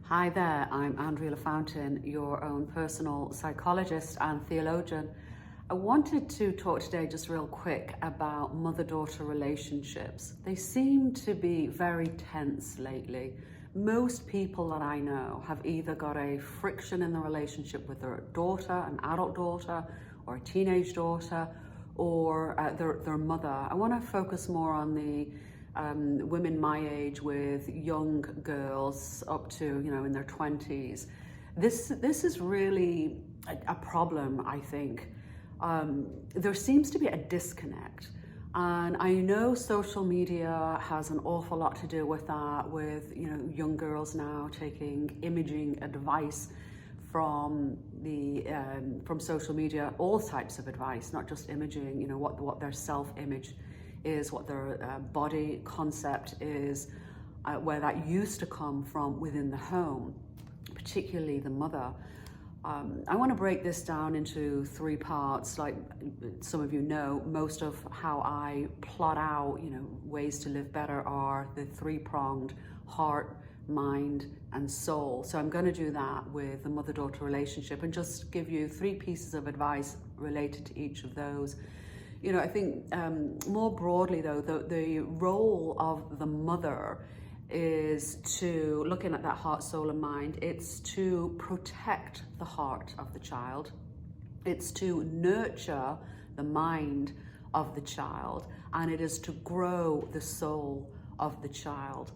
Hi there, I'm Andrea LaFountain, your own personal psychologist and theologian. I wanted to talk today just real quick about mother-daughter relationships. They seem to be very tense lately. Most people that I know have either got a friction in the relationship with their daughter, an adult daughter, or a teenage daughter, or their mother. I want to focus more on the women my age with young girls up to, in their 20s. This is really a problem, I think. There seems to be a disconnect. And I know social media has an awful lot to do with that, with young girls now taking imaging advice from social media, all types of advice, not just imaging, what their self-image is, what their body concept is, where that used to come from within the home, particularly the mother. I want to break this down into three parts. Like some of you know, most of how I plot out, ways to live better are the three-pronged heart, mind, and soul. So I'm going to do that with the mother-daughter relationship and just give you three pieces of advice related to each of those. I think more broadly though, the role of the mother is to, looking at that heart, soul, and mind, it's to protect the heart of the child. It's to nurture the mind of the child, and it is to grow the soul of the child.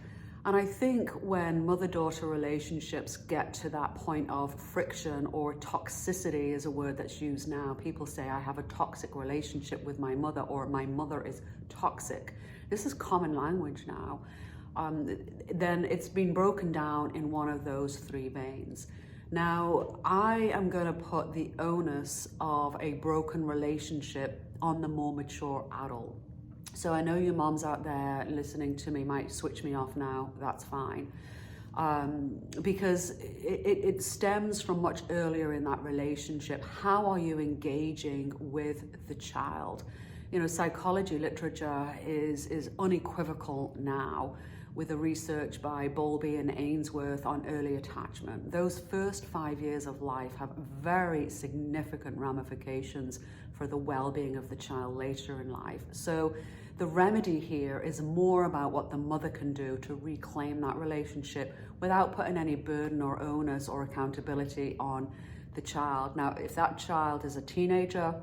And I think when mother-daughter relationships get to that point of friction, or toxicity is a word that's used now. People say, I have a toxic relationship with my mother, or my mother is toxic. This is common language now. Then it's been broken down in one of those three veins. Now, I am going to put the onus of a broken relationship on the more mature adult. So I know you moms out there listening to me might switch me off now, that's fine. Because it stems from much earlier in that relationship. How are you engaging with the child? Psychology literature is unequivocal now with the research by Bowlby and Ainsworth on early attachment. Those first 5 years of life have very significant ramifications for the well-being of the child later in life. So the remedy here is more about what the mother can do to reclaim that relationship without putting any burden or onus or accountability on the child. Now, if that child is a teenager,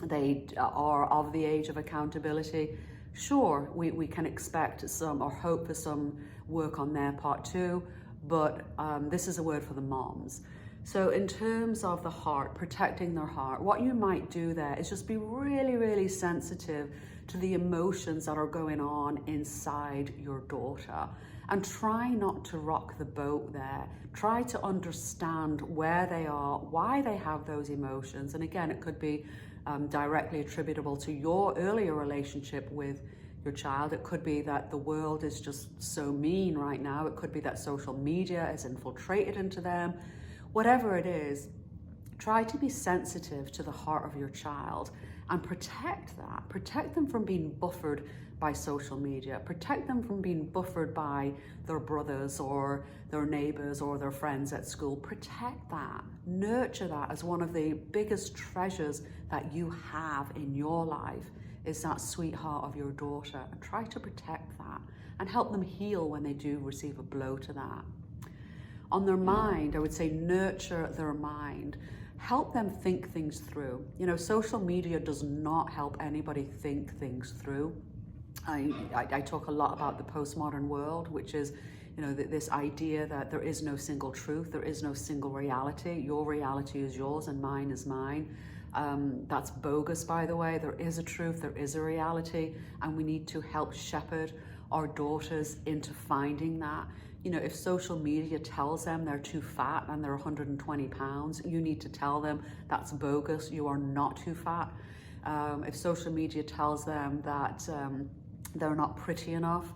they are of the age of accountability, sure, we can expect some or hope for some work on their part too, but this is a word for the moms. So in terms of the heart, protecting their heart, what you might do there is just be really, really sensitive to the emotions that are going on inside your daughter, and try not to rock the boat there. Try to understand where they are, why they have those emotions. And again, it could be directly attributable to your earlier relationship with your child. It could be that the world is just so mean right now. It could be that social media is infiltrated into them. Whatever it is, try to be sensitive to the heart of your child and protect that. Protect them from being buffered by social media. Protect them from being buffered by their brothers or their neighbors or their friends at school. Protect that. Nurture that as one of the biggest treasures that you have in your life, is that sweetheart of your daughter. And try to protect that and help them heal when they do receive a blow to that. On their mind, I would say nurture their mind. Help them think things through. Social media does not help anybody think things through. I talk a lot about the postmodern world, which is, this idea that there is no single truth, there is no single reality. Your reality is yours and mine is mine. That's bogus, by the way. There is a truth, there is a reality, and we need to help shepherd our daughters into finding that. If social media tells them they're too fat and they're 120 pounds, you need to tell them that's bogus, you are not too fat. If social media tells them that they're not pretty enough,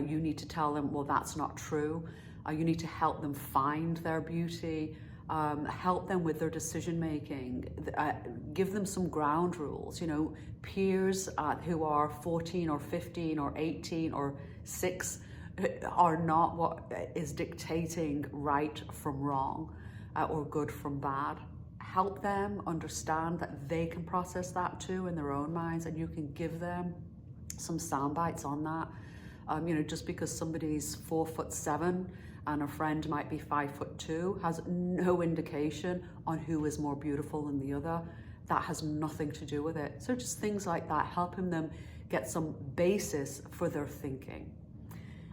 you need to tell them, well, that's not true. You need to help them find their beauty, help them with their decision making, give them some ground rules. Peers who are 14 or 15 or 18 or 6 are not what is dictating right from wrong or good from bad. Help them understand that they can process that too in their own minds, and you can give them some sound bites on that. Just because somebody's 4'7" and a friend might be 5'2" has no indication on who is more beautiful than the other. That has nothing to do with it. So just things like that, helping them get some basis for their thinking.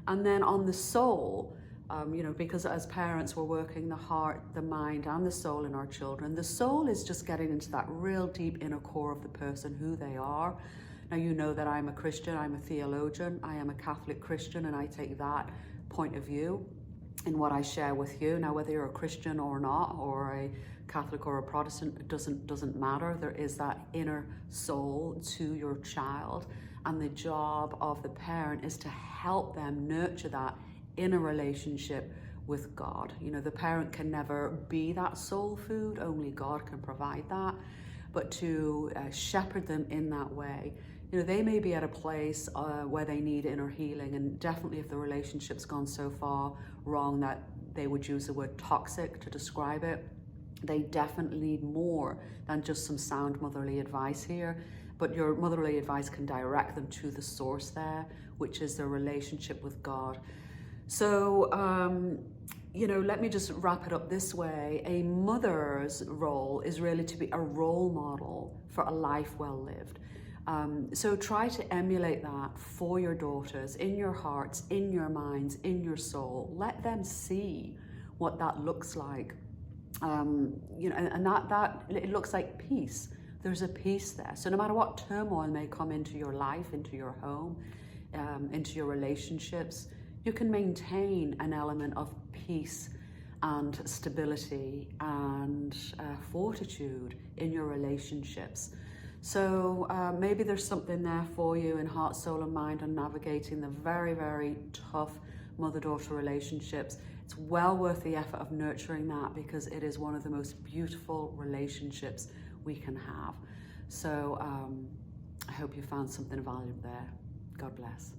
And then on the soul, because as parents we're working the heart, the mind, and the soul in our children. The soul is just getting into that real deep inner core of the person, who they are. Now, you know that I'm a Christian, I'm a theologian, I am a Catholic Christian, and I take that point of view in what I share with you. Now, whether you're a Christian or not, or a Catholic or a Protestant, it doesn't matter. There is that inner soul to your child, and the job of the parent is to help them nurture that in a relationship with God. The parent can never be that soul food, only God can provide that, but to shepherd them in that way. They may be at a place where they need inner healing, and definitely if the relationship's gone so far wrong that they would use the word toxic to describe it, they definitely need more than just some sound motherly advice here. But your motherly advice can direct them to the source there, which is their relationship with God. So, let me just wrap it up this way. A mother's role is really to be a role model for a life well lived. So try to emulate that for your daughters, in your hearts, in your minds, in your soul. Let them see what that looks like. And that it looks like peace. There's a peace there. So no matter what turmoil may come into your life, into your home, into your relationships, you can maintain an element of peace and stability and fortitude in your relationships. So maybe there's something there for you in heart, soul, and mind on navigating the very, very tough mother-daughter relationships. It's well worth the effort of nurturing that, because it is one of the most beautiful relationships we can have. So I hope you found something valuable there. God bless.